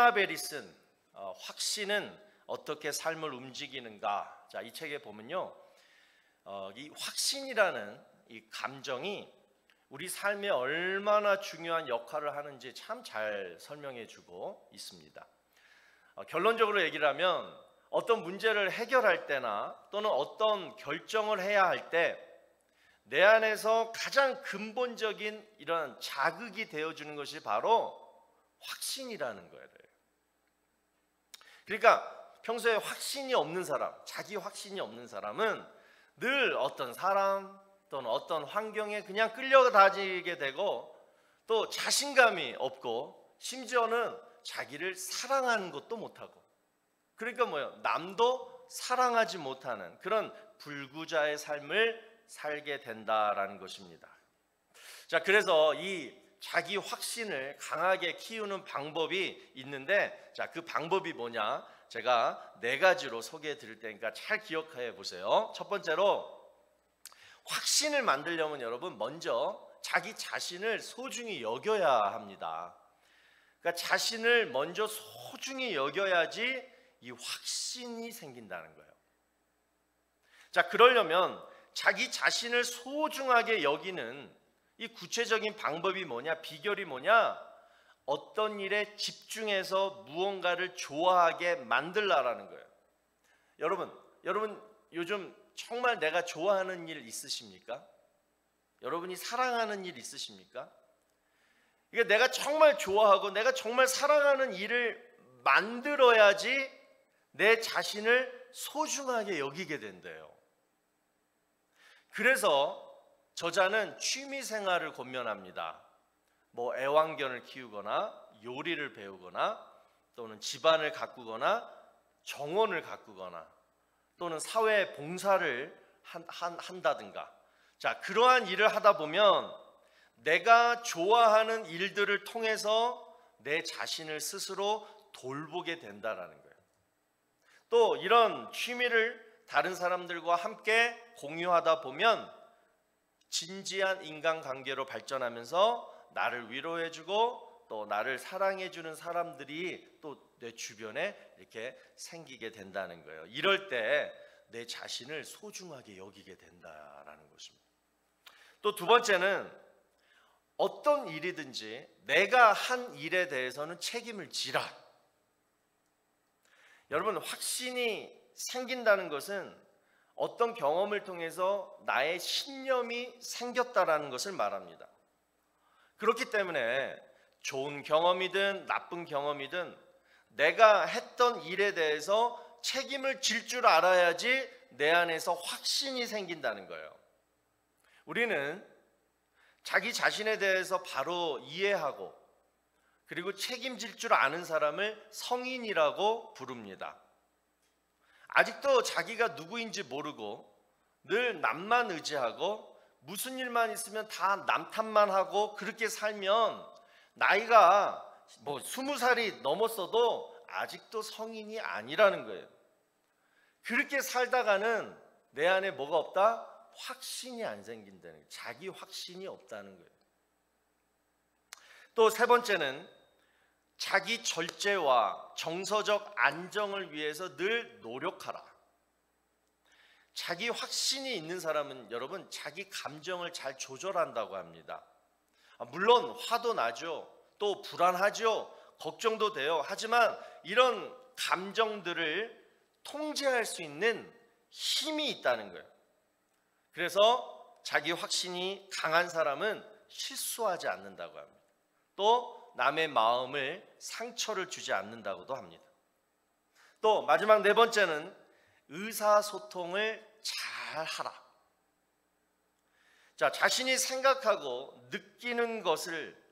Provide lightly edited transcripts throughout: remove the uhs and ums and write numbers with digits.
에마벨이 쓴 확신은 어떻게 삶을 움직이는가. 자, 이 책에 보면요, 이 확신이라는 이 감정이 우리 삶에 얼마나 중요한 역할을 하는지 참 잘 설명해 주고 있습니다. 결론적으로 얘기를 하면 어떤 문제를 해결할 때나 또는 어떤 결정을 해야 할 때 내 안에서 가장 근본적인 이런 자극이 되어주는 것이 바로 확신이라는 거예요. 그러니까 평소에 확신이 없는 사람, 자기 확신이 없는 사람은 늘 어떤 사람 또는 어떤 환경에 그냥 끌려다니게 되고 또 자신감이 없고 심지어는 자기를 사랑하는 것도 못하고, 그러니까 뭐예요? 남도 사랑하지 못하는 그런 불구자의 삶을 살게 된다라는 것입니다. 자, 그래서 이 자기 확신을 강하게 키우는 방법이 있는데, 자, 그 방법이 뭐냐? 제가 4가지로 소개해 드릴 테니까 잘 기억해 보세요. 첫 번째로, 확신을 만들려면 여러분 먼저 자기 자신을 소중히 여겨야 합니다. 그러니까 자신을 먼저 소중히 여겨야지 이 확신이 생긴다는 거예요. 자, 그러려면 자기 자신을 소중하게 여기는 이 구체적인 방법이 뭐냐, 비결이 뭐냐? 어떤 일에 집중해서 무언가를 좋아하게 만들라라는 거예요. 여러분 요즘 정말 내가 좋아하는 일 있으십니까? 여러분이 사랑하는 일 있으십니까? 이게 내가 정말 좋아하고 내가 정말 사랑하는 일을 만들어야지 내 자신을 소중하게 여기게 된대요. 그래서 저자는 취미 생활을 권면합니다. 뭐 애완견을 키우거나 요리를 배우거나 또는 집안을 가꾸거나 정원을 가꾸거나 또는 사회 봉사를 한다든가. 자, 그러한 일을 하다 보면 내가 좋아하는 일들을 통해서 내 자신을 스스로 돌보게 된다라는 거예요. 또 이런 취미를 다른 사람들과 함께 공유하다 보면 진지한 인간관계로 발전하면서 나를 위로해주고 또 나를 사랑해주는 사람들이 또 내 주변에 이렇게 생기게 된다는 거예요. 이럴 때 내 자신을 소중하게 여기게 된다라는 것입니다. 또 2번째는 어떤 일이든지 내가 한 일에 대해서는 책임을 지라. 여러분, 확신이 생긴다는 것은 어떤 경험을 통해서 나의 신념이 생겼다라는 것을 말합니다. 그렇기 때문에 좋은 경험이든 나쁜 경험이든 내가 했던 일에 대해서 책임을 질 줄 알아야지 내 안에서 확신이 생긴다는 거예요. 우리는 자기 자신에 대해서 바로 이해하고 그리고 책임질 줄 아는 사람을 성인이라고 부릅니다. 아직도 자기가 누구인지 모르고 늘 남만 의지하고 무슨 일만 있으면 다 남 탓만 하고 그렇게 살면 나이가 뭐 20살이 넘었어도 아직도 성인이 아니라는 거예요. 그렇게 살다가는 내 안에 뭐가 없다? 확신이 안 생긴다는 거예요. 자기 확신이 없다는 거예요. 또 3번째는 자기 절제와 정서적 안정을 위해서 늘 노력하라. 자기 확신이 있는 사람은 여러분 자기 감정을 잘 조절한다고 합니다. 물론 화도 나죠. 또 불안하죠. 걱정도 돼요. 하지만 이런 감정들을 통제할 수 있는 힘이 있다는 거예요. 그래서 자기 확신이 강한 사람은 실수하지 않는다고 합니다. 또 남의 마음을 상처를 주지 않는다고도 합니다. 또 마지막 4번째는 의사소통을 잘 하라. 자, 자신이 생각하고 느끼는 것을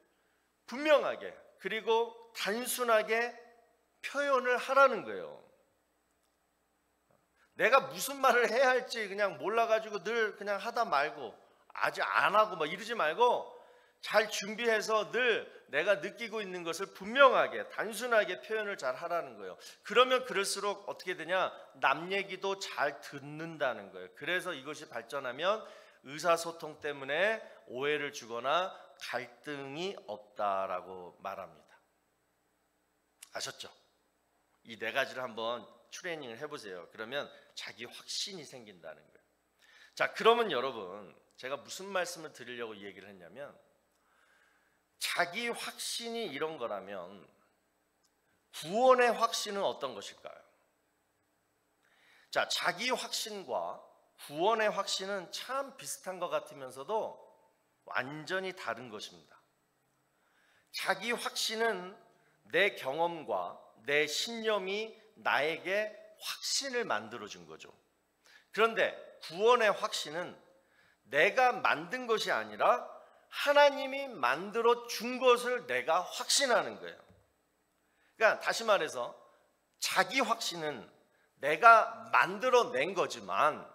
분명하게 그리고 단순하게 표현을 하라는 거예요. 내가 무슨 말을 해야 할지 그냥 몰라가지고 늘 그냥 하다 말고 아직 안 하고 막 이러지 말고 잘 준비해서 늘 내가 느끼고 있는 것을 분명하게 단순하게 표현을 잘 하라는 거예요. 그러면 그럴수록 어떻게 되냐? 남 얘기도 잘 듣는다는 거예요. 그래서 이것이 발전하면 의사소통 때문에 오해를 주거나 갈등이 없다라고 말합니다. 아셨죠? 이 네 가지를 한번 트레이닝을 해보세요. 그러면 자기 확신이 생긴다는 거예요. 자, 그러면 여러분, 제가 무슨 말씀을 드리려고 이 얘기를 했냐면, 자기 확신이 이런 거라면 구원의 확신은 어떤 것일까요? 자, 자기 확신과 구원의 확신은 참 비슷한 것 같으면서도 완전히 다른 것입니다. 자기 확신은 내 경험과 내 신념이 나에게 확신을 만들어준 거죠. 그런데 구원의 확신은 내가 만든 것이 아니라 하나님이 만들어 준 것을 내가 확신하는 거예요. 그러니까 다시 말해서 자기 확신은 내가 만들어낸 거지만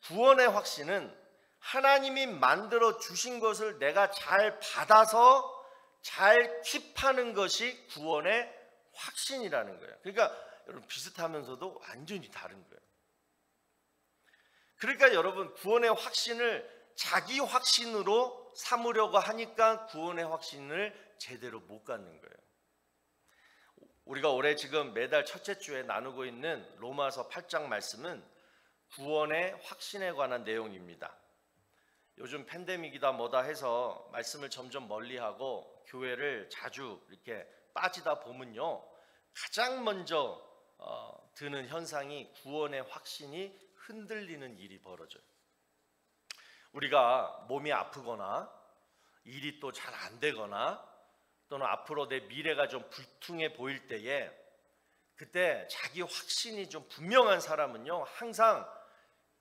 구원의 확신은 하나님이 만들어 주신 것을 내가 잘 받아서 잘 킵하는 것이 구원의 확신이라는 거예요. 그러니까 여러분, 비슷하면서도 완전히 다른 거예요. 그러니까 여러분, 구원의 확신을 자기 확신으로 삼으려고 하니까 구원의 확신을 제대로 못 갖는 거예요. 우리가 올해 지금 매달 첫째 주에 나누고 있는 로마서 8장 말씀은 구원의 확신에 관한 내용입니다. 요즘 팬데믹이다 뭐다 해서 말씀을 점점 멀리하고 교회를 자주 이렇게 빠지다 보면요, 가장 먼저 드는 현상이 구원의 확신이 흔들리는 일이 벌어져요. 우리가 몸이 아프거나 일이 또 잘 안 되거나 또는 앞으로 내 미래가 좀 불투명해 보일 때에, 그때 자기 확신이 좀 분명한 사람은요, 항상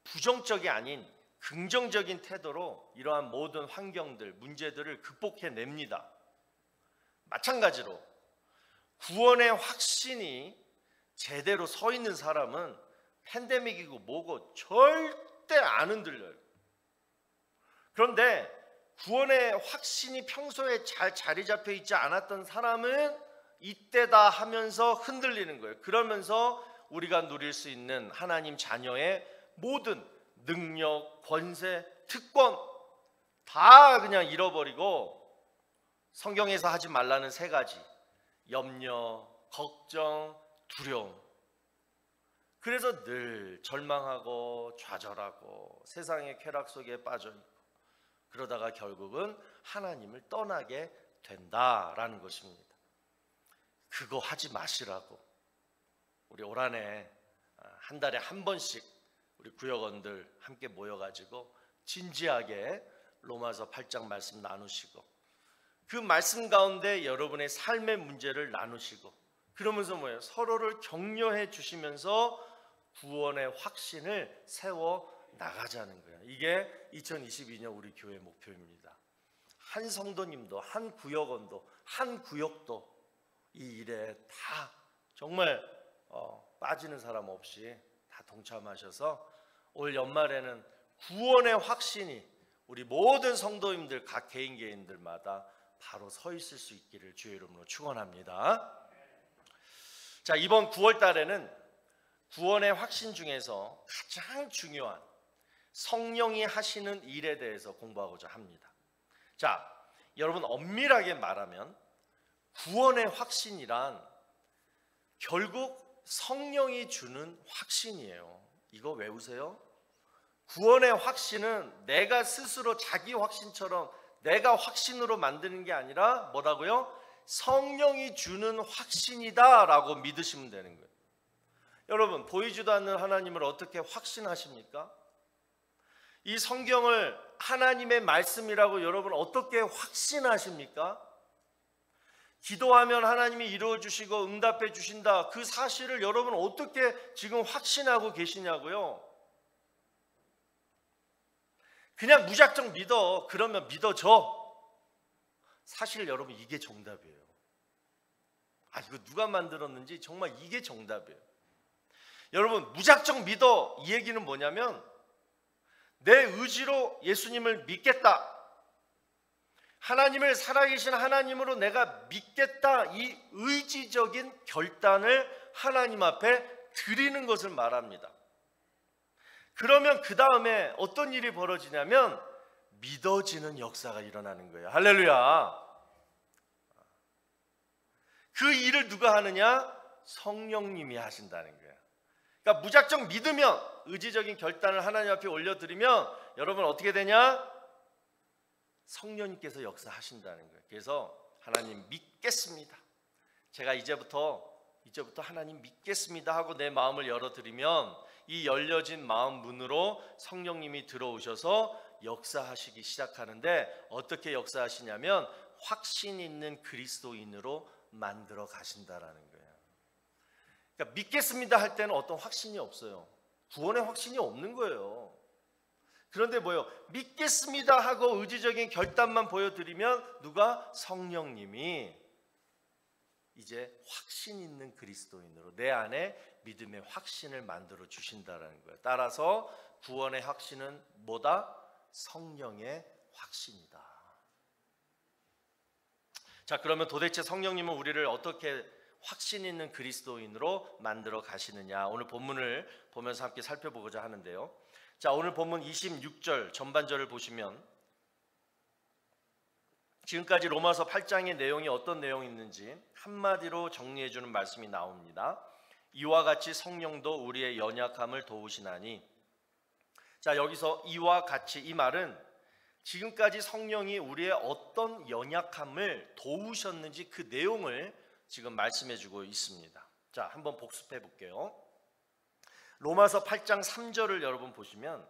부정적이 아닌 긍정적인 태도로 이러한 모든 환경들, 문제들을 극복해냅니다. 마찬가지로 구원의 확신이 제대로 서 있는 사람은 팬데믹이고 뭐고 절대 안 흔들려요. 그런데 구원의 확신이 평소에 잘 자리 잡혀 있지 않았던 사람은 이때다 하면서 흔들리는 거예요. 그러면서 우리가 누릴 수 있는 하나님 자녀의 모든 능력, 권세, 특권 다 그냥 잃어버리고 성경에서 하지 말라는 세 가지: 염려, 걱정, 두려움. 그래서 늘 절망하고 좌절하고 세상의 쾌락 속에 빠져있고, 그러다가 결국은 하나님을 떠나게 된다라는 것입니다. 그거 하지 마시라고 우리 올 한해 한 달에 한 번씩 우리 구역원들 함께 모여가지고 진지하게 로마서 8장 말씀 나누시고, 그 말씀 가운데 여러분의 삶의 문제를 나누시고, 그러면서 뭐예요? 서로를 격려해 주시면서 구원의 확신을 세워 나가자는 거예요. 이게 2022년 우리 교회 목표입니다. 한 성도님도, 한 구역원도, 한 구역도 이 일에 다 정말 빠지는 사람 없이 다 동참하셔서 올 연말에는 구원의 확신이 우리 모든 성도님들 각 개인들마다 바로 서 있을 수 있기를 주의 이름으로 축원합니다. 자, 이번 9월 달에는 구원의 확신 중에서 가장 중요한 성령이 하시는 일에 대해서 공부하고자 합니다. 자, 여러분, 엄밀하게 말하면 구원의 확신이란 결국 성령이 주는 확신이에요. 이거 외우세요. 구원의 확신은 내가 스스로 자기 확신처럼 내가 확신으로 만드는 게 아니라 뭐라고요? 성령이 주는 확신이다라고 믿으시면 되는 거예요. 여러분, 보이지도 않는 하나님을 어떻게 확신하십니까? 이 성경을 하나님의 말씀이라고 여러분 어떻게 확신하십니까? 기도하면 하나님이 이루어 주시고 응답해 주신다, 그 사실을 여러분 어떻게 지금 확신하고 계시냐고요? 그냥 무작정 믿어. 그러면 믿어져. 사실 여러분 이게 정답이에요. 이거 누가 만들었는지 정말 이게 정답이에요. 여러분, 무작정 믿어, 이 얘기는 뭐냐면 내 의지로 예수님을 믿겠다, 하나님을 살아계신 하나님으로 내가 믿겠다, 이 의지적인 결단을 하나님 앞에 드리는 것을 말합니다. 그러면 그 다음에 어떤 일이 벌어지냐면 믿어지는 역사가 일어나는 거예요. 할렐루야. 그 일을 누가 하느냐? 성령님이 하신다는 거예요. 그러니까 무작정 믿으면, 의지적인 결단을 하나님 앞에 올려드리면 여러분 어떻게 되냐? 성령님께서 역사하신다는 거예요. 그래서 하나님 믿겠습니다. 제가 이제부터 하나님 믿겠습니다 하고 내 마음을 열어드리면 이 열려진 마음 문으로 성령님이 들어오셔서 역사하시기 시작하는데, 어떻게 역사하시냐면 확신 있는 그리스도인으로 만들어 가신다라는 거예요. 그러니까 믿겠습니다 할 때는 어떤 확신이 없어요. 구원의 확신이 없는 거예요. 그런데 뭐요? 믿겠습니다 하고 의지적인 결단만 보여드리면 누가? 성령님이 이제 확신 있는 그리스도인으로 내 안에 믿음의 확신을 만들어 주신다라는 거예요. 따라서 구원의 확신은 뭐다? 성령의 확신이다. 자, 그러면 도대체 성령님은 우리를 어떻게 확신 있는 그리스도인으로 만들어 가시느냐, 오늘 본문을 보면서 함께 살펴보고자 하는데요. 자, 오늘 본문 26절 전반절을 보시면 지금까지 로마서 8장의 내용이 어떤 내용이 있는지 한마디로 정리해 주는 말씀이 나옵니다. 이와 같이 성령도 우리의 연약함을 도우시나니. 자, 여기서 이와 같이, 이 말은 지금까지 성령이 우리의 어떤 연약함을 도우셨는지 그 내용을 지금 말씀해 주고 있습니다. 자, 한번 복습해 볼게요. 로마서 8장 3절을 여러분 보시면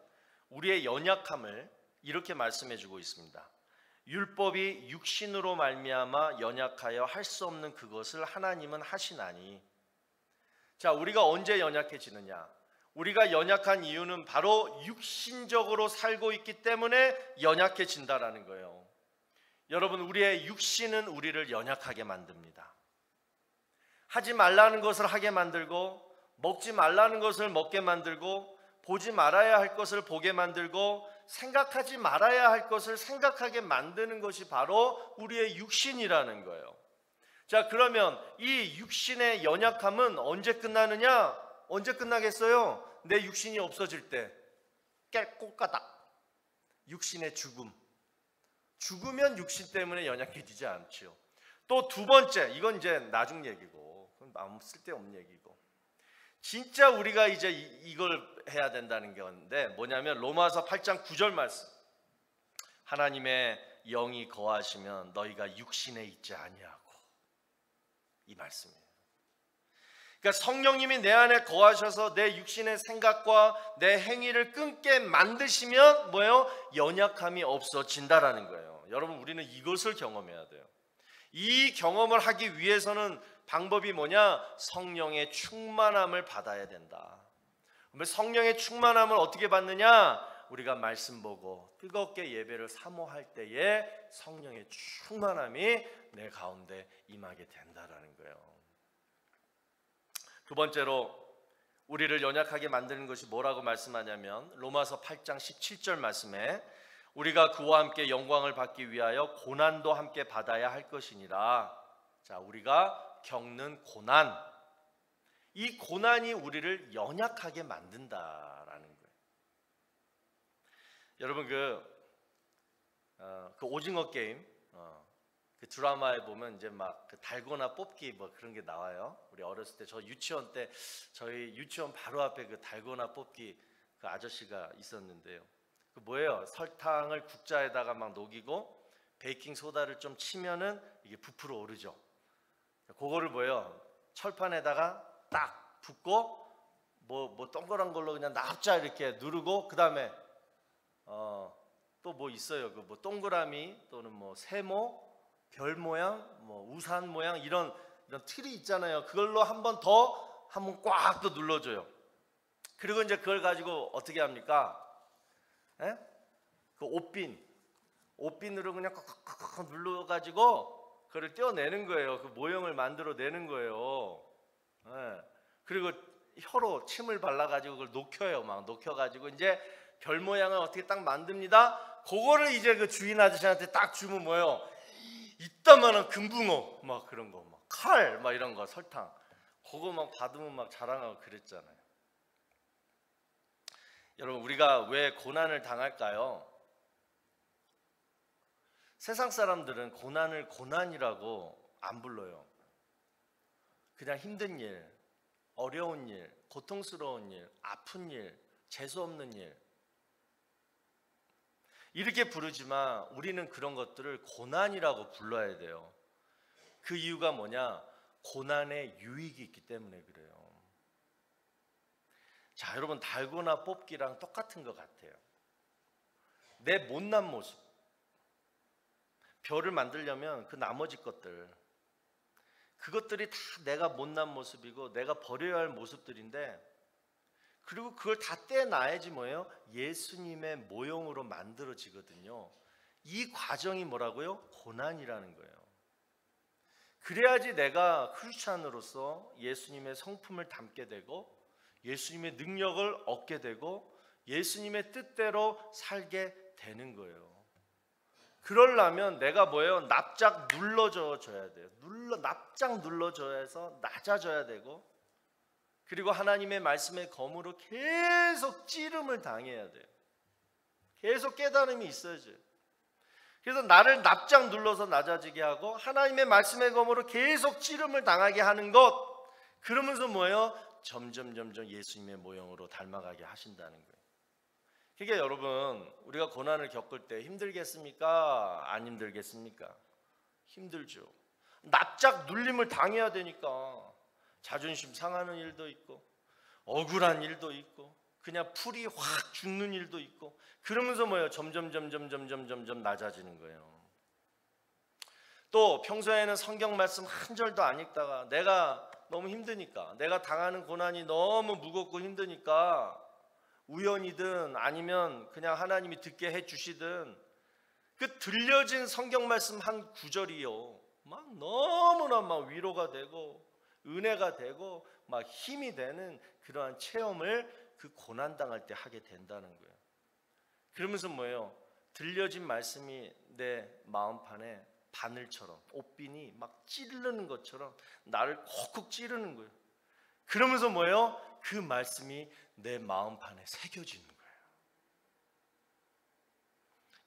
우리의 연약함을 이렇게 말씀해 주고 있습니다. 율법이 육신으로 말미암아 연약하여 할 수 없는 그것을 하나님은 하시나니. 자, 우리가 언제 연약해지느냐? 우리가 연약한 이유는 바로 육신적으로 살고 있기 때문에 연약해진다라는 거예요. 여러분, 우리의 육신은 우리를 연약하게 만듭니다. 하지 말라는 것을 하게 만들고, 먹지 말라는 것을 먹게 만들고, 보지 말아야 할 것을 보게 만들고, 생각하지 말아야 할 것을 생각하게 만드는 것이 바로 우리의 육신이라는 거예요. 자, 그러면 이 육신의 연약함은 언제 끝나느냐? 언제 끝나겠어요? 내 육신이 없어질 때. 깨꼬까닥. 육신의 죽음. 죽으면 육신 때문에 연약해지지 않죠. 또 두 번째, 이건 이제 나중 얘기고, 그건 아무 쓸데없는 얘기고, 진짜 우리가 이제 이걸 해야 된다는 건데 뭐냐면 로마서 8장 9절 말씀. 하나님의 영이 거하시면 너희가 육신에 있지 아니하고, 이 말씀이에요. 그러니까 성령님이 내 안에 거하셔서 내 육신의 생각과 내 행위를 끊게 만드시면 뭐예요? 연약함이 없어진다라는 거예요. 여러분, 우리는 이것을 경험해야 돼요. 이 경험을 하기 위해서는 방법이 뭐냐? 성령의 충만함을 받아야 된다. 그러면 성령의 충만함을 어떻게 받느냐? 우리가 말씀 보고 뜨겁게 예배를 사모할 때에 성령의 충만함이 내 가운데 임하게 된다라는 거예요. 두 번째로 우리를 연약하게 만드는 것이 뭐라고 말씀하냐면 로마서 8장 17절 말씀에 우리가 그와 함께 영광을 받기 위하여 고난도 함께 받아야 할 것이니라. 자, 우리가 겪는 고난, 이 고난이 우리를 연약하게 만든다라는 거예요. 여러분, 그 오징어 게임, 그 드라마에 보면 이제 막 그 달고나 뽑기 뭐 그런 게 나와요. 우리 어렸을 때, 저 유치원 때 저희 유치원 바로 앞에 그 달고나 뽑기 그 아저씨가 있었는데요. 그 뭐예요? 설탕을 국자에다가 막 녹이고 베이킹 소다를 좀 치면은 이게 부풀어 오르죠. 그거를 뭐예요? 철판에다가 딱 붓고 뭐 동그란 걸로 그냥 납작 이렇게 누르고, 그 다음에 또 뭐 있어요? 그 뭐 동그라미 또는 뭐 세모, 별 모양, 뭐 우산 모양, 이런 틀이 있잖아요. 그걸로 한 번 꽉 또 눌러줘요. 그리고 이제 그걸 가지고 어떻게 합니까? 에? 그 옷핀으로 그냥 꽉 눌러가지고 그걸 떼어내는 거예요. 그 모형을 만들어내는 거예요. 예. 그리고 혀로 침을 발라가지고 그걸 녹여요. 막 녹여가지고 이제 별 모양을 어떻게 딱 만듭니다. 그거를 이제 그 주인 아저씨한테 딱 주면 뭐예요? 이따만한 금붕어 막 그런 거, 막 칼 막 이런 거, 설탕, 그거 막 받으면 막 자랑하고 그랬잖아요. 여러분, 우리가 왜 고난을 당할까요? 세상 사람들은 고난을 고난이라고 안 불러요. 그냥 힘든 일, 어려운 일, 고통스러운 일, 아픈 일, 재수 없는 일 이렇게 부르지만 우리는 그런 것들을 고난이라고 불러야 돼요. 그 이유가 뭐냐? 고난의 유익이 있기 때문에 그래요. 자, 여러분, 달고나 뽑기랑 똑같은 것 같아요. 내 못난 모습, 별을 만들려면 그 나머지 것들, 그것들이 다 내가 못난 모습이고 내가 버려야 할 모습들인데, 그리고 그걸 다 떼놔야지 뭐예요? 예수님의 모형으로 만들어지거든요. 이 과정이 뭐라고요? 고난이라는 거예요. 그래야지 내가 크리스찬으로서 예수님의 성품을 담게 되고 예수님의 능력을 얻게 되고 예수님의 뜻대로 살게 되는 거예요. 그러려면 내가 뭐예요? 납작 눌러줘야 돼요. 납작 눌러줘서 낮아져야 되고, 그리고 하나님의 말씀의 검으로 계속 찌름을 당해야 돼요. 계속 깨달음이 있어야죠. 그래서 나를 납작 눌러서 낮아지게 하고 하나님의 말씀의 검으로 계속 찌름을 당하게 하는 것, 그러면서 뭐예요? 점점 예수님의 모형으로 닮아가게 하신다는 거예요. 그러니까 여러분, 우리가 고난을 겪을 때 힘들겠습니까? 안 힘들겠습니까? 힘들죠. 납작 눌림을 당해야 되니까 자존심 상하는 일도 있고 억울한 일도 있고 그냥 풀이 확 죽는 일도 있고, 그러면서 뭐예요? 점점 낮아지는 거예요. 또 평소에는 성경 말씀 한 절도 안 읽다가 내가 너무 힘드니까, 내가 당하는 고난이 너무 무겁고 힘드니까 우연이든 아니면 그냥 하나님이 듣게 해주시든 그 들려진 성경 말씀 한 구절이요 막 너무나 막 위로가 되고 은혜가 되고 막 힘이 되는 그러한 체험을 그 고난당할 때 하게 된다는 거예요. 그러면서 뭐예요? 들려진 말씀이 내 마음판에 바늘처럼, 옷빈이 막 찌르는 것처럼 나를 콕콕 찌르는 거예요. 그러면서 뭐예요? 그 말씀이 내 마음판에 새겨지는 거예요.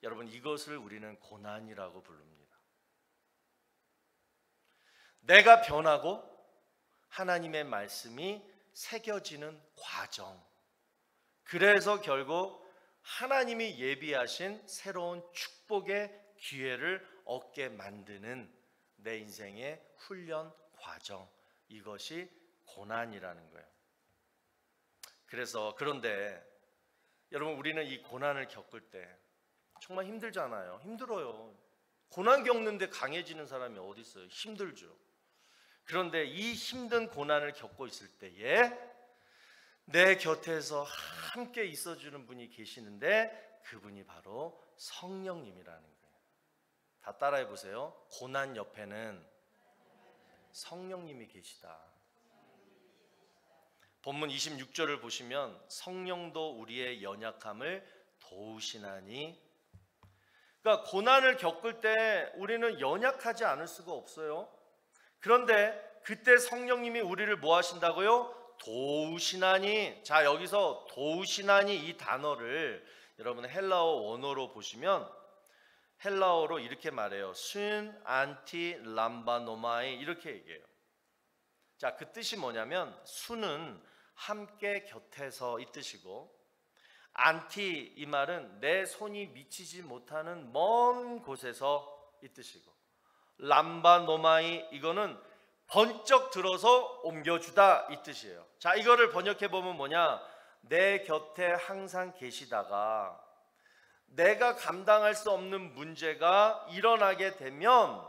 여러분, 이것을 우리는 고난이라고 부릅니다. 내가 변하고 하나님의 말씀이 새겨지는 과정, 그래서 결국 하나님이 예비하신 새로운 축복의 기회를 얻게 만드는 내 인생의 훈련 과정, 이것이 고난이라는 거예요. 그런데 여러분, 우리는 이 고난을 겪을 때 정말 힘들잖아요. 힘들어요. 고난 겪는데 강해지는 사람이 어디 있어요? 힘들죠. 그런데 이 힘든 고난을 겪고 있을 때에 내 곁에서 함께 있어주는 분이 계시는데 그분이 바로 성령님이라는 거예요. 다 따라해 보세요. 고난 옆에는 성령님이 계시다. 본문 26절을 보시면 성령도 우리의 연약함을 도우시나니, 그러니까 고난을 겪을 때 우리는 연약하지 않을 수가 없어요. 그런데 그때 성령님이 우리를 뭐 하신다고요? 도우시나니. 자, 여기서 도우시나니 이 단어를 여러분 헬라어 원어로 보시면 헬라어로 이렇게 말해요. 순 안티 람바노마이, 이렇게 얘기해요. 자, 그 뜻이 뭐냐면 순은 함께 곁에서 이 뜻이고, 안티 이 말은 내 손이 미치지 못하는 먼 곳에서 이 뜻이고, 람바노마이 이거는 번쩍 들어서 옮겨주다 이 뜻이에요. 자, 이거를 번역해 보면 뭐냐? 내 곁에 항상 계시다가 내가 감당할 수 없는 문제가 일어나게 되면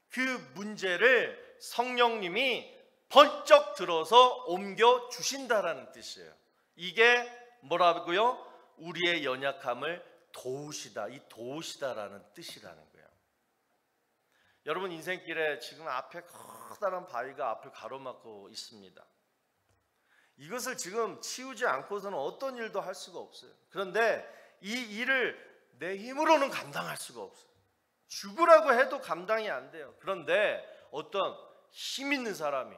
그 문제를 성령님이 번쩍 들어서 옮겨 주신다라는 뜻이에요. 이게 뭐라고요? 우리의 연약함을 도우시다, 이 도우시다라는 뜻이라는 거예요. 여러분, 인생길에 지금 앞에 커다란 바위가 앞을 가로막고 있습니다. 이것을 지금 치우지 않고서는 어떤 일도 할 수가 없어요. 그런데 이 일을 내 힘으로는 감당할 수가 없어요. 죽으라고 해도 감당이 안 돼요. 그런데 어떤 힘 있는 사람이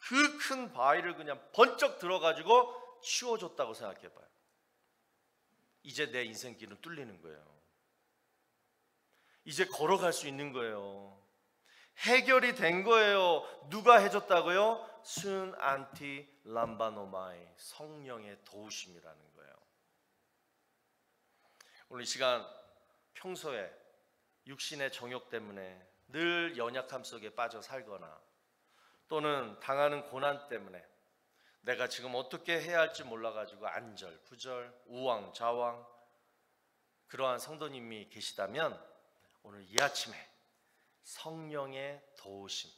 그 큰 바위를 그냥 번쩍 들어가지고 치워줬다고 생각해봐요. 이제 내 인생길은 뚫리는 거예요. 이제 걸어갈 수 있는 거예요. 해결이 된 거예요. 누가 해줬다고요? 순 안티 람바노마이, 성령의 도우심이라는 거예요. 오늘 이 시간 평소에 육신의 정욕 때문에 늘 연약함 속에 빠져 살거나 또는 당하는 고난 때문에 내가 지금 어떻게 해야 할지 몰라가지고 안절, 부절, 우왕, 좌왕 그러한 성도님이 계시다면 오늘 이 아침에 성령의 도우심,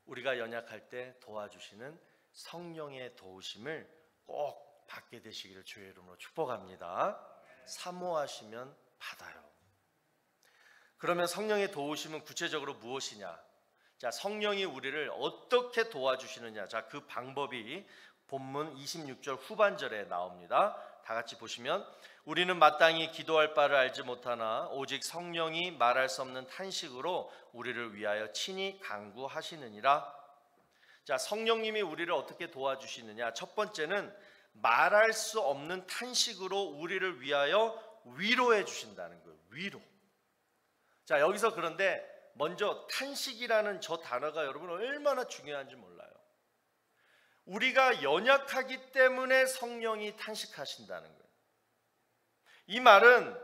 우리가 연약할 때 도와주시는 성령의 도우심을 꼭 받게 되시기를 주의 이름으로 축복합니다. 사모하시면 받아요. 그러면 성령의 도우심은 구체적으로 무엇이냐? 자, 성령이 우리를 어떻게 도와주시느냐? 자, 그 방법이 본문 26절 후반절에 나옵니다. 다 같이 보시면 우리는 마땅히 기도할 바를 알지 못하나 오직 성령이 말할 수 없는 탄식으로 우리를 위하여 친히 간구하시느니라. 자, 성령님이 우리를 어떻게 도와주시느냐? 첫 번째는 말할 수 없는 탄식으로 우리를 위하여 위로해 주신다는 거예요. 위로. 자, 여기서 그런데 먼저 탄식이라는 저 단어가 여러분 얼마나 중요한지 몰라요. 우리가 연약하기 때문에 성령이 탄식하신다는 거예요. 이 말은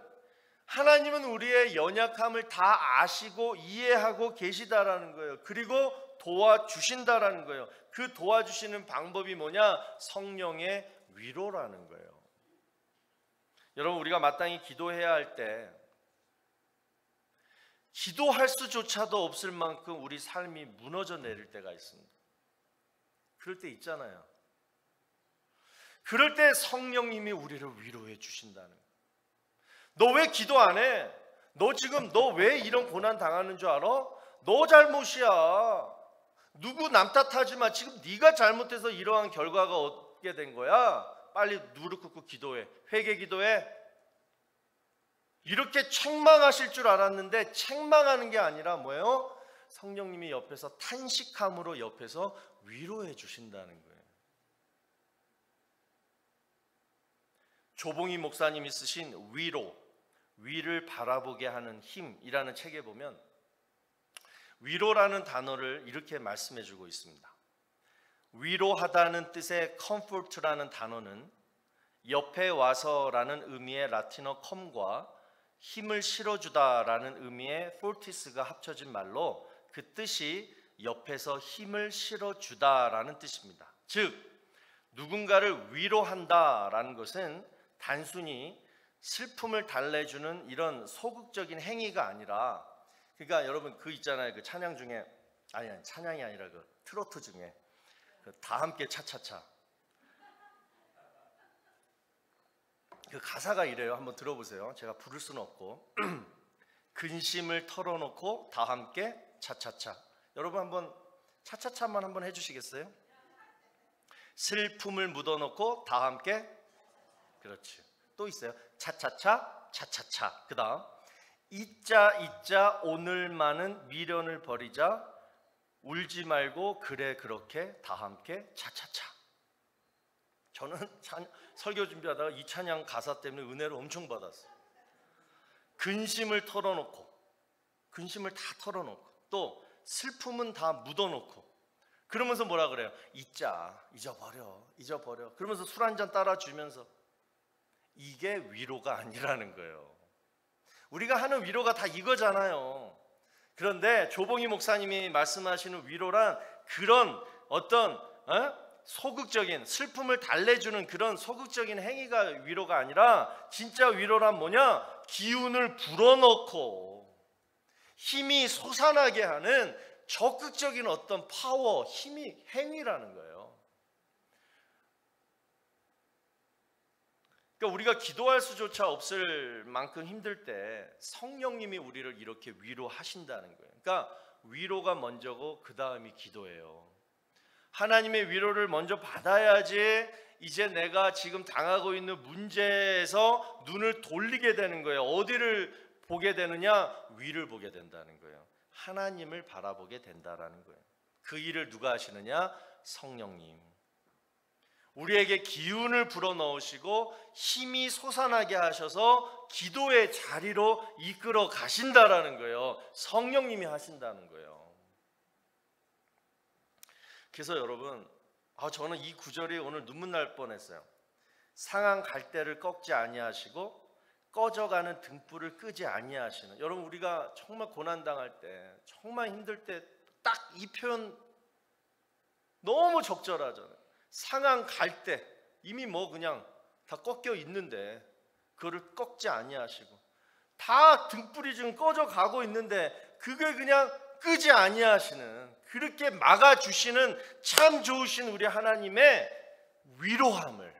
하나님은 우리의 연약함을 다 아시고 이해하고 계시다라는 거예요. 그리고 도와주신다라는 거예요. 그 도와주시는 방법이 뭐냐? 성령의 위로라는 거예요. 여러분, 우리가 마땅히 기도해야 할 때 기도할 수조차도 없을 만큼 우리 삶이 무너져 내릴 때가 있습니다. 그럴 때 있잖아요. 그럴 때 성령님이 우리를 위로해 주신다는 거예요. 너 왜 기도 안 해? 너 왜 이런 고난 당하는 줄 알아? 너 잘못이야. 누구 남 탓하지 마. 지금 네가 잘못해서 이러한 결과가 얻게 된 거야. 빨리 무릎 꿇고 기도해. 회개 기도해. 이렇게 책망하실 줄 알았는데 책망하는 게 아니라 뭐예요? 성령님이 옆에서 탄식함으로 옆에서 위로해 주신다는 거예요. 조봉희 목사님이 쓰신 위를 바라보게 하는 힘이라는 책에 보면 위로라는 단어를 이렇게 말씀해 주고 있습니다. 위로하다는 뜻의 comfort라는 단어는 옆에 와서라는 의미의 라틴어 com과 힘을 실어주다라는 의미의 fortis가 합쳐진 말로 그 뜻이 옆에서 힘을 실어주다라는 뜻입니다. 즉 누군가를 위로한다라는 것은 단순히 슬픔을 달래주는 이런 소극적인 행위가 아니라, 그러니까 여러분 그 있잖아요. 그 찬양 중에 아니 찬양이 아니라 그 트로트 중에 그 다 함께 차차차 그 가사가 이래요. 한번 들어보세요. 제가 부를 수는 없고 근심을 털어놓고 다 함께 차차차. 여러분 한번 차차차만 한번 해주시겠어요? 슬픔을 묻어놓고 다 함께. 그렇지. 또 있어요. 차차차 차차차. 그 다음 잊자 오늘만은 미련을 버리자 울지 말고 그래 그렇게 다 함께 차차차. 저는 설교 준비하다가 이 찬양 가사 때문에 은혜를 엄청 받았어요. 근심을 털어놓고, 근심을 다 털어놓고, 또 슬픔은 다 묻어놓고, 그러면서 뭐라 그래요? 잊어버려. 그러면서 술 한잔 따라주면서. 이게 위로가 아니라는 거예요. 우리가 하는 위로가 다 이거잖아요. 그런데 조봉희 목사님이 말씀하시는 위로란 그런 어떤 소극적인 슬픔을 달래주는 그런 소극적인 행위가 위로가 아니라 진짜 위로란 뭐냐? 기운을 불어넣고 힘이 솟아나게 하는 적극적인 어떤 파워, 행위라는 거예요. 그러니까 우리가 기도할 수조차 없을 만큼 힘들 때 성령님이 우리를 이렇게 위로하신다는 거예요. 그러니까 위로가 먼저고 그 다음이 기도예요. 하나님의 위로를 먼저 받아야지 이제 내가 지금 당하고 있는 문제에서 눈을 돌리게 되는 거예요. 어디를 보게 되느냐? 위를 보게 된다는 거예요. 하나님을 바라보게 된다라는 거예요. 그 일을 누가 하시느냐? 성령님. 우리에게 기운을 불어넣으시고 힘이 솟아나게 하셔서 기도의 자리로 이끌어 가신다라는 거예요. 성령님이 하신다는 거예요. 그래서 여러분, 저는 이 구절이 오늘 눈물 날 뻔했어요. 상한 갈대를 꺾지 아니하시고 꺼져가는 등불을 끄지 아니하시는. 여러분, 우리가 정말 고난당할 때, 정말 힘들 때 딱 이 표현 너무 적절하잖아요. 상한 갈대, 이미 뭐 그냥 다 꺾여 있는데 그거를 꺾지 아니하시고, 다 등불이 지금 꺼져 가고 있는데 그걸 그냥 끄지 아니하시는, 그렇게 막아주시는 참 좋으신 우리 하나님의 위로함을,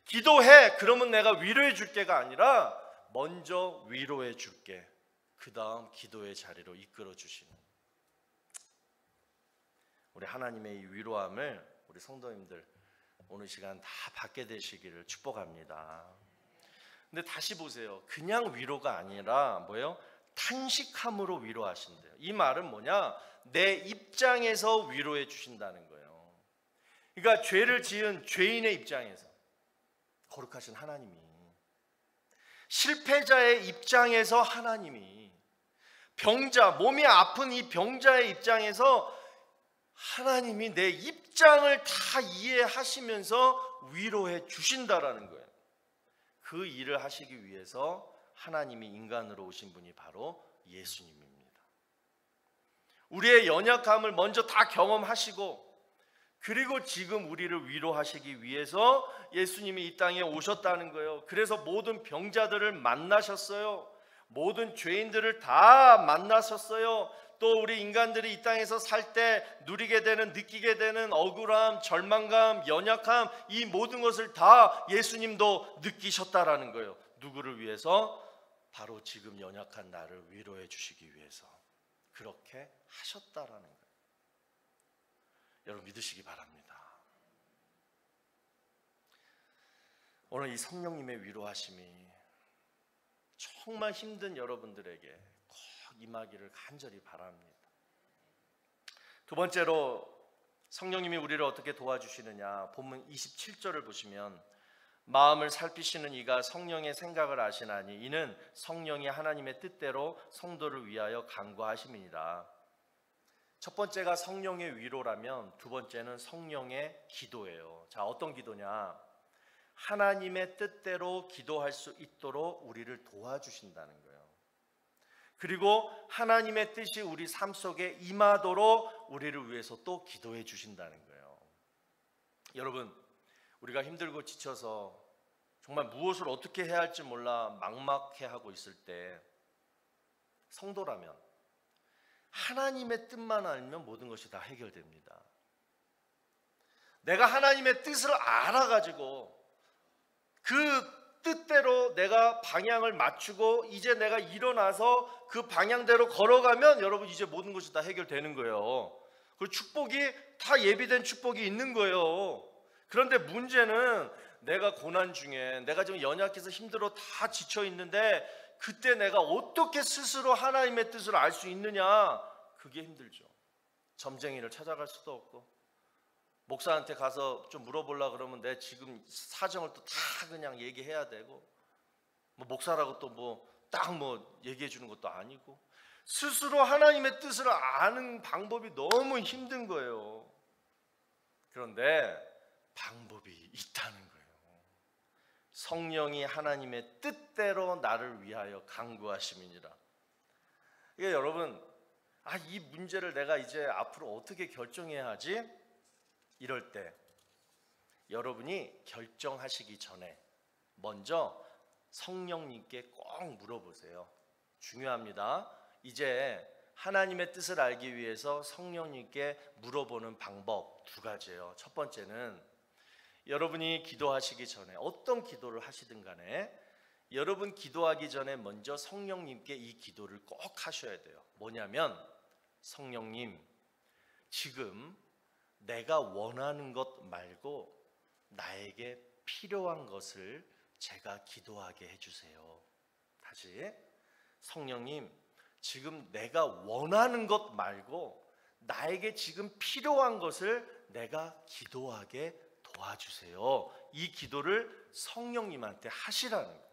기도해 그러면 내가 위로해 줄게가 아니라 먼저 위로해 줄게, 그 다음 기도의 자리로 이끌어 주시는 우리 하나님의 이 위로함을 우리 성도님들 오늘 시간 다 받게 되시기를 축복합니다. 근데 다시 보세요. 그냥 위로가 아니라 뭐예요? 탄식함으로 위로하신대요. 이 말은 뭐냐? 내 입장에서 위로해 주신다는 거예요. 그러니까 죄를 지은 죄인의 입장에서, 거룩하신 하나님이, 실패자의 입장에서 하나님이, 병자, 몸이 아픈 이 병자의 입장에서 하나님이 내 입장을 다 이해하시면서 위로해 주신다라는 거예요. 그 일을 하시기 위해서 하나님이 인간으로 오신 분이 바로 예수님입니다. 우리의 연약함을 먼저 다 경험하시고, 그리고 지금 우리를 위로하시기 위해서 예수님이 이 땅에 오셨다는 거예요. 그래서 모든 병자들을 만나셨어요. 모든 죄인들을 다 만나셨어요. 또 우리 인간들이 이 땅에서 살 때 누리게 되는, 느끼게 되는 억울함, 절망감, 연약함, 이 모든 것을 다 예수님도 느끼셨다라는 거예요. 누구를 위해서? 바로 지금 연약한 나를 위로해 주시기 위해서 그렇게 하셨다라는 거예요. 여러분 믿으시기 바랍니다. 오늘 이 성령님의 위로하심이 정말 힘든 여러분들에게 꼭 임하기를 간절히 바랍니다. 두 번째로 성령님이 우리를 어떻게 도와주시느냐, 본문 27절을 보시면 마음을 살피시는 이가 성령의 생각을 아시나니 이는 성령이 하나님의 뜻대로 성도를 위하여 간구하심이니라. 첫 번째가 성령의 위로라면 두 번째는 성령의 기도예요. 자, 어떤 기도냐? 하나님의 뜻대로 기도할 수 있도록 우리를 도와주신다는 거예요. 그리고 하나님의 뜻이 우리 삶 속에 임하도록 우리를 위해서 또 기도해 주신다는 거예요. 여러분, 우리가 힘들고 지쳐서 정말 무엇을 어떻게 해야 할지 몰라 막막해하고 있을 때, 성도라면 하나님의 뜻만 알면 모든 것이 다 해결됩니다. 내가 하나님의 뜻을 알아가지고 그 뜻대로 내가 방향을 맞추고 이제 내가 일어나서 그 방향대로 걸어가면 여러분 이제 모든 것이 다 해결되는 거예요. 그 축복이 다 예비된 축복이 있는 거예요. 그런데 문제는 내가 고난 중에, 내가 지금 연약해서 힘들어 다 지쳐 있는데 그때 내가 어떻게 스스로 하나님의 뜻을 알 수 있느냐? 그게 힘들죠. 점쟁이를 찾아갈 수도 없고, 목사한테 가서 좀 물어보려고 그러면 내 지금 사정을 또 다 그냥 얘기해야 되고, 뭐 목사라고 또 딱 얘기해 주는 것도 아니고, 스스로 하나님의 뜻을 아는 방법이 너무 힘든 거예요. 그런데 방법이 있다는 거예요. 성령이 하나님의 뜻대로 나를 위하여 간구하심이니라. 이게 여러분, 이 문제를 내가 이제 앞으로 어떻게 결정해야 하지? 이럴 때 여러분이 결정하시기 전에 먼저 성령님께 꼭 물어보세요. 중요합니다. 이제 하나님의 뜻을 알기 위해서 성령님께 물어보는 방법 두 가지예요. 첫 번째는 여러분이 기도하시기 전에 어떤 기도를 하시든 간에 여러분 기도하기 전에 먼저 성령님께 이 기도를 꼭 하셔야 돼요. 뭐냐면, 성령님, 지금 내가 원하는 것 말고 나에게 필요한 것을 제가 기도하게 해주세요. 다시, 성령님, 지금 내가 원하는 것 말고 나에게 지금 필요한 것을 내가 기도하게 도와주세요. 이 기도를 성령님한테 하시라는 거예요.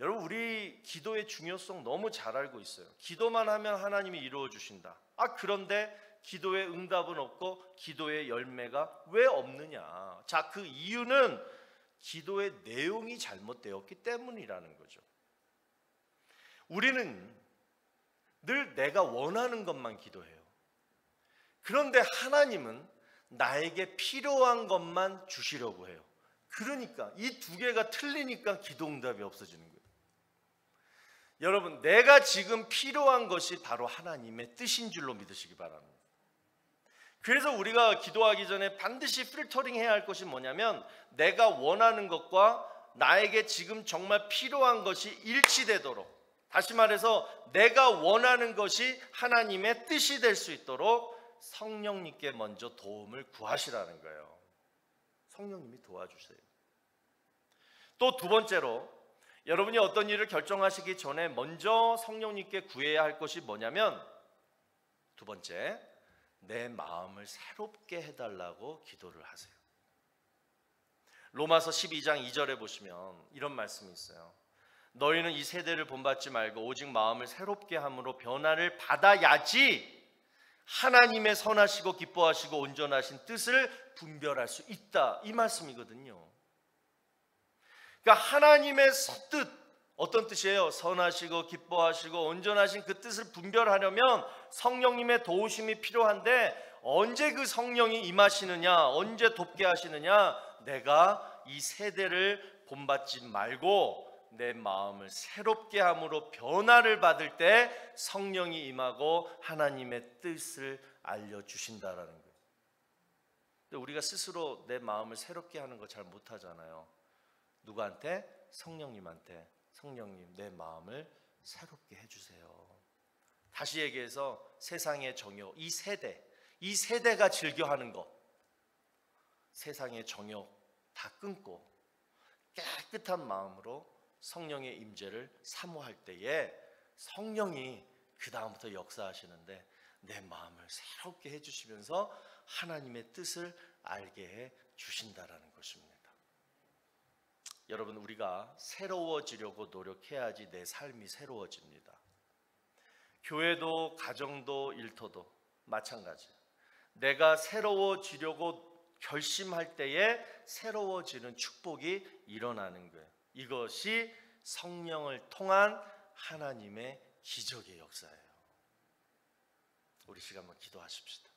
여러분, 우리 기도의 중요성 너무 잘 알고 있어요. 기도만 하면 하나님이 이루어 주신다. 그런데 기도의 응답은 없고 기도의 열매가 왜 없느냐? 자, 그 이유는 기도의 내용이 잘못되었기 때문이라는 거죠. 우리는 늘 내가 원하는 것만 기도해요. 그런데 하나님은 나에게 필요한 것만 주시려고 해요. 그러니까 이 두 개가 틀리니까 기도 응답이 없어지는 거예요. 여러분, 내가 지금 필요한 것이 바로 하나님의 뜻인 줄로 믿으시기 바랍니다. 그래서 우리가 기도하기 전에 반드시 필터링 해야 할 것이 뭐냐면, 내가 원하는 것과 나에게 지금 정말 필요한 것이 일치되도록, 다시 말해서 내가 원하는 것이 하나님의 뜻이 될 수 있도록 성령님께 먼저 도움을 구하시라는 거예요. 성령님이 도와주세요. 또 두 번째로, 여러분이 어떤 일을 결정하시기 전에 먼저 성령님께 구해야 할 것이 뭐냐면, 두 번째, 내 마음을 새롭게 해달라고 기도를 하세요. 로마서 12장 2절에 보시면 이런 말씀이 있어요. 너희는 이 세대를 본받지 말고 오직 마음을 새롭게 함으로 변화를 받아야지 하나님의 선하시고 기뻐하시고 온전하신 뜻을 분별할 수 있다, 이 말씀이거든요. 그러니까 하나님의 뜻, 어떤 뜻이에요? 선하시고 기뻐하시고 온전하신 그 뜻을 분별하려면 성령님의 도우심이 필요한데, 언제 그 성령이 임하시느냐, 언제 돕게 하시느냐? 내가 이 세대를 본받지 말고 내 마음을 새롭게 함으로 변화를 받을 때 성령이 임하고 하나님의 뜻을 알려주신다라는 거예요. 근데 우리가 스스로 내 마음을 새롭게 하는 거 잘 못하잖아요. 누구한테? 성령님한테. 성령님, 내 마음을 새롭게 해주세요. 다시 얘기해서 세상의 정욕, 이 세대가 즐겨하는 것, 세상의 정욕 다 끊고 깨끗한 마음으로 성령의 임재를 사모할 때에 성령이 그 다음부터 역사하시는데 내 마음을 새롭게 해주시면서 하나님의 뜻을 알게 해 주신다라는 것입니다. 여러분, 우리가 새로워지려고 노력해야지 내 삶이 새로워집니다. 교회도 가정도 일터도 마찬가지예요. 내가 새로워지려고 결심할 때에 새로워지는 축복이 일어나는 거예요. 이것이 성령을 통한 하나님의 기적의 역사예요. 우리 시간 한번 기도하십시다.